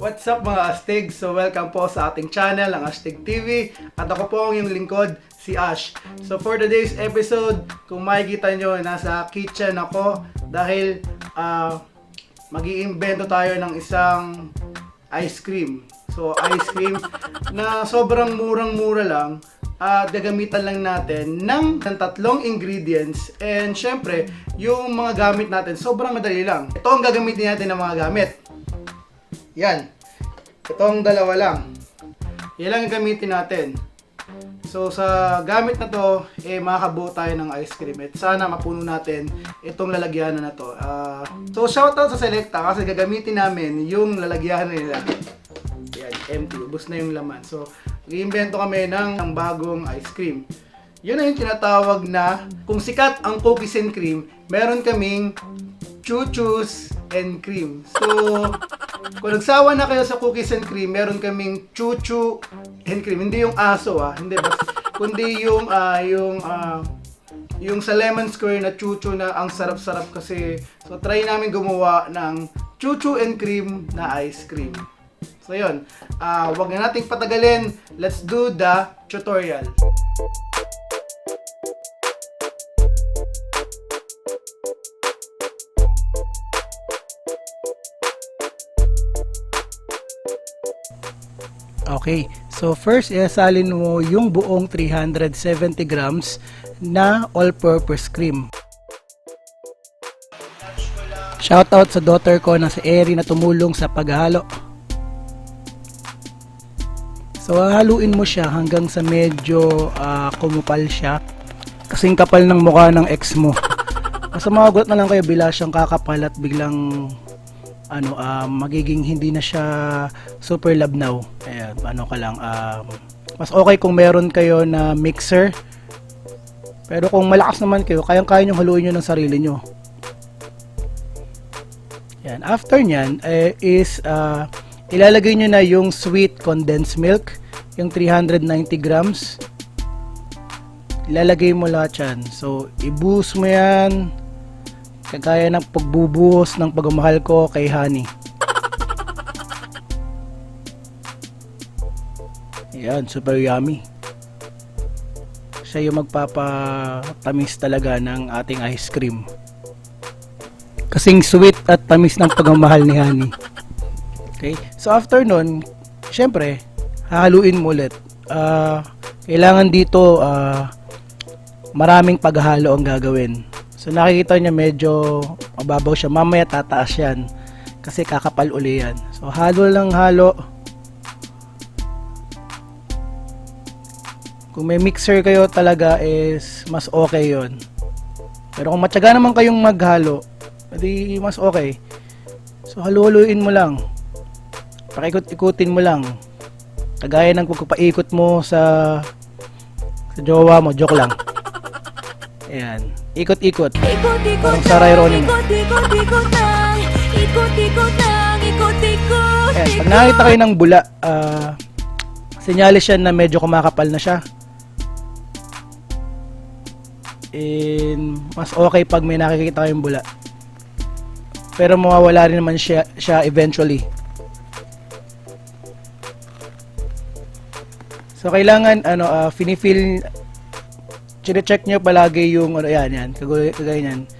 What's up mga Astig? So welcome po sa ating channel, ang Astig TV. At ako po ang iyong lingkod, si Ash. So for today's episode, kung makikita nyo, nasa kitchen ako dahil mag-iimbento tayo ng isang ice cream. So ice cream na sobrang murang-mura lang at gagamitan lang natin ng tatlong ingredients, and syempre yung mga gamit natin sobrang madali lang. Ito ang gagamitin natin ng mga gamit. Yan. Itong dalawa lang. Yan lang ang gamitin natin. So sa gamit na to, makakabuo tayo ng ice cream. At sana mapuno natin itong lalagyan na to. So shoutout sa Selecta kasi gagamitin namin yung lalagyan nila. Yan, empty. Ubus na yung laman. So i-invento kami ng bagong ice cream. Yun na yung tinatawag na, kung sikat ang cookies and cream, meron kaming Choochoos and cream. So, kung nagsawa na kayo sa cookies and cream, meron kaming Choochoo and cream. Hindi yung aso hindi kundi yung sa lemon square na Choochoo na ang sarap-sarap kasi. So, try namin gumawa ng Choochoo and cream na ice cream. So, yun. Wag na nating patagalin. Let's do the tutorial. Okay, so first isasalin mo yung buong 370 grams na all-purpose cream. Shoutout sa daughter ko na si Eri na tumulong sa paghalo. So haluin mo siya hanggang sa medyo kumupal siya. Kasing kapal ng mukha ng ex mo. Basta magulat na lang kayo bila siyang kakapal at biglang magiging hindi na siya super labnaw. Ayan, mas okay kung meron kayo na mixer. Pero kung malakas naman kayo, kayang-kaya nyo haluin nyo ng sarili nyo. Ayan, after nyan, ilalagay nyo na yung sweet condensed milk, yung 390 grams. Ilalagay mo lahat yan. So, i-boost mo yan. Kagaya ng pagbubuhos ng pagmamahal ko kay Honey. Ayan, super yummy. Siya yung magpapatamis talaga ng ating ice cream. Kasing sweet at tamis ng pagmamahal ni Honey. Okay, so after nun, syempre, hahaluin mo ulit. Kailangan dito, maraming paghahalo ang gagawin. So nakikita niya medyo mababaw siya. Mamaya tataas yan. Kasi kakapal uli yan. So halo lang halo. Kung may mixer kayo talaga is mas okay yon. Pero kung matyaga naman kayong maghalo, edi mas okay. So halo-haluin mo lang. Pakikot-ikutin mo lang. Kagaya ng pagpapaikot mo sa jowa mo. Joke lang. Ayan. Ikot-ikot. Parang sa Ronnie mo. Ayan. Pag nakita kayo ng bula, senyalis yan na medyo kumakapal na siya. And mas okay pag may nakikita kayong bula. Pero mawawala rin naman siya eventually. So kailangan fini-fill, chine-check nyo palagi yung yan, kagaya yan.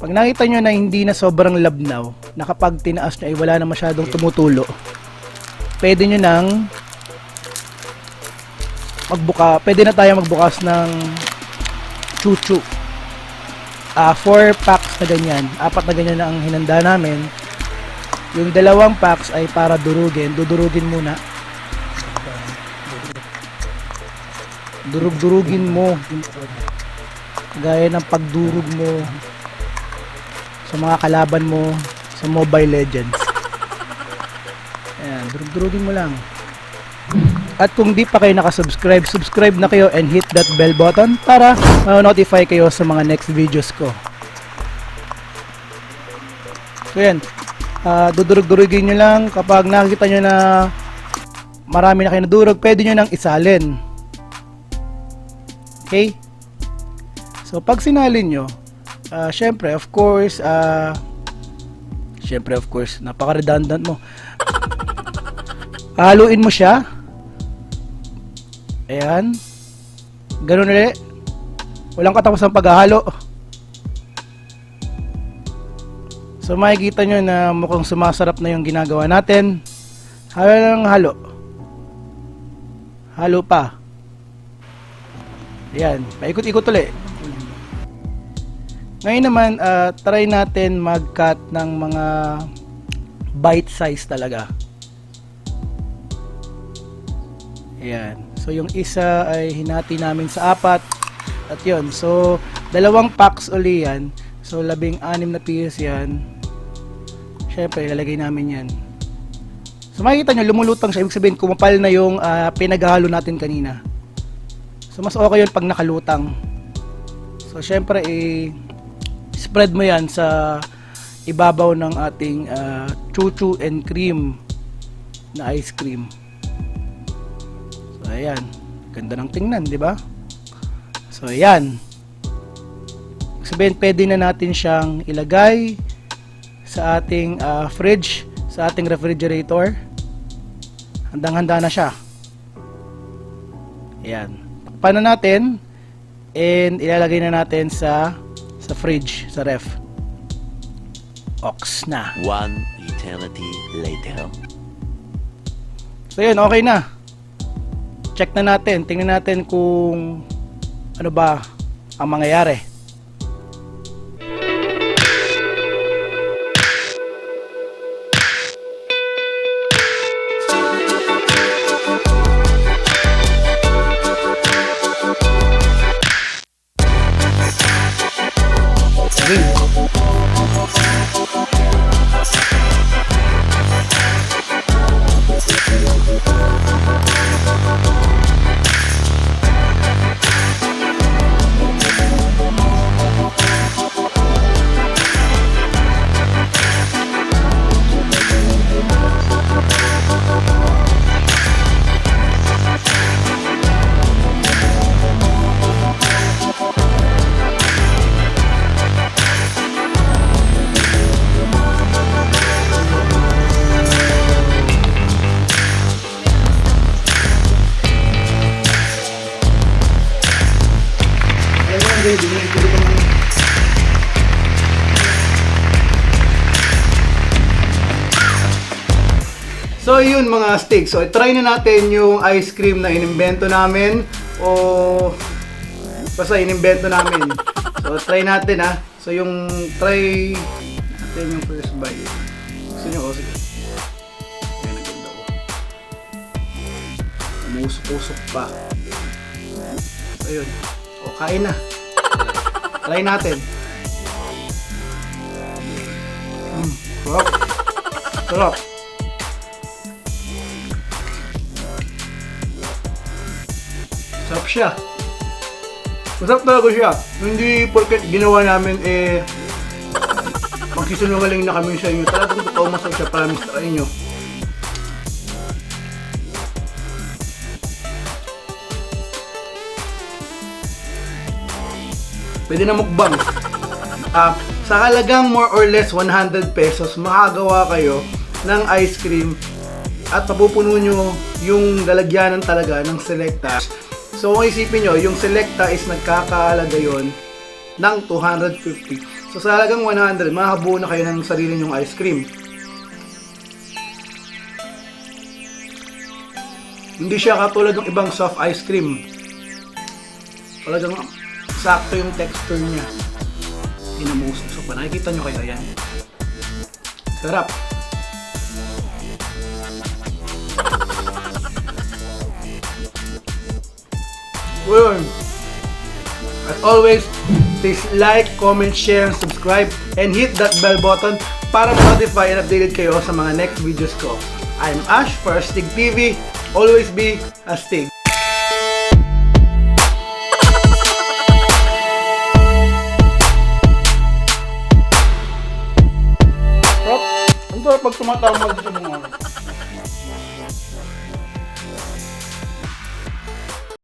Pag nakita nyo na hindi na sobrang labnaw, na kapag tinaas nyo ay wala na masyadong tumutulo, pwede nyo nang pwede na tayo magbukas ng Choochoo. 4 packs na ganyan, 4 na ganyan na ang hinanda namin. Yung 2 packs ay para dudurugin muna. Durug-durugin mo gaya ng pagdurug mo sa mga kalaban mo sa Mobile Legends. Ayan, durug-durugin mo lang. At kung di pa kayo nakasubscribe, subscribe na kayo and hit that bell button para ma-notify kayo sa mga next videos ko. So yan, dudurug-durugin nyo lang. Kapag nakikita nyo na marami na kayo nadurog, pwede nyo nang isalin. Okay? So pag sinalin nyo, syempre of course Syempre, of course, napaka-redundant mo. Haluin mo siya. Ayan. Ganun ulit. Walang katapusang paghahalo. So makikita nyo na mukhang sumasarap na yung ginagawa natin. Halo lang halo. Halo pa. Ayan. Paikot-ikot ulit. Ngayon naman, try natin mag-cut ng mga bite size talaga. Ayan. So yung isa ay hinati namin sa 4. At yun. So 2 packs uli yan. So 16 na pieces yan. Syempre ilalagay namin yan. So makikita nyo lumulutang siya. Ibig sabihin kumapal na yung pinaghalo natin kanina. So mas okay yun pag nakalutang. So syempre spread mo yan sa ibabaw ng ating choochoo and cream na ice cream. So ayan, ganda ng tingnan, di ba? So ayan. Sabihin pwede na natin siyang ilagay sa ating fridge, sa ating refrigerator. Handang-handa na siya. Ayan. Takpan na natin and ilalagay na natin sa fridge, sa ref. Ox na. 1 eternity later. So yun, okay na. Check na natin. Tingnan natin kung ano ba ang mangyayari. So yun mga sticks, so try na natin yung ice cream na inimbento namin o basta inimbento namin. So try natin ha. So yung try natin yung first bite. Gusto nyo? Sige. Ayan, naganda ko. Umusok-usok pa. So yun. O kain na. Try natin. Sarap. Sarap. Sarap siya. Masarap talaga siya. Hindi porket ginawa namin magsisinungaling na kami sa inyo. Talagang totoo masarap siya. Promise try nyo. Pwede na mukbang. Sa halagang more or less 100 pesos, makagawa kayo ng ice cream at mapupuno nyo yung lalagyanan talaga ng Selecta. So kung isipin nyo, yung Selecta is nagkakahalaga yon ng 250. So sa halagang 100, makakabuo na kayo ng sarili nyong ice cream. Hindi siya katulad ng ibang soft ice cream. Talagang sakto yung texture niya. Inamusok pa. Nakikita nyo kayo, ayan. Sarap. Well, as always, please like, comment, share, and subscribe, and hit that bell button para ma-notify and updated kayo sa mga next videos ko. I'm Ash for Stig TV. Always be a Stig. Ang sarap pag tumatama dito mga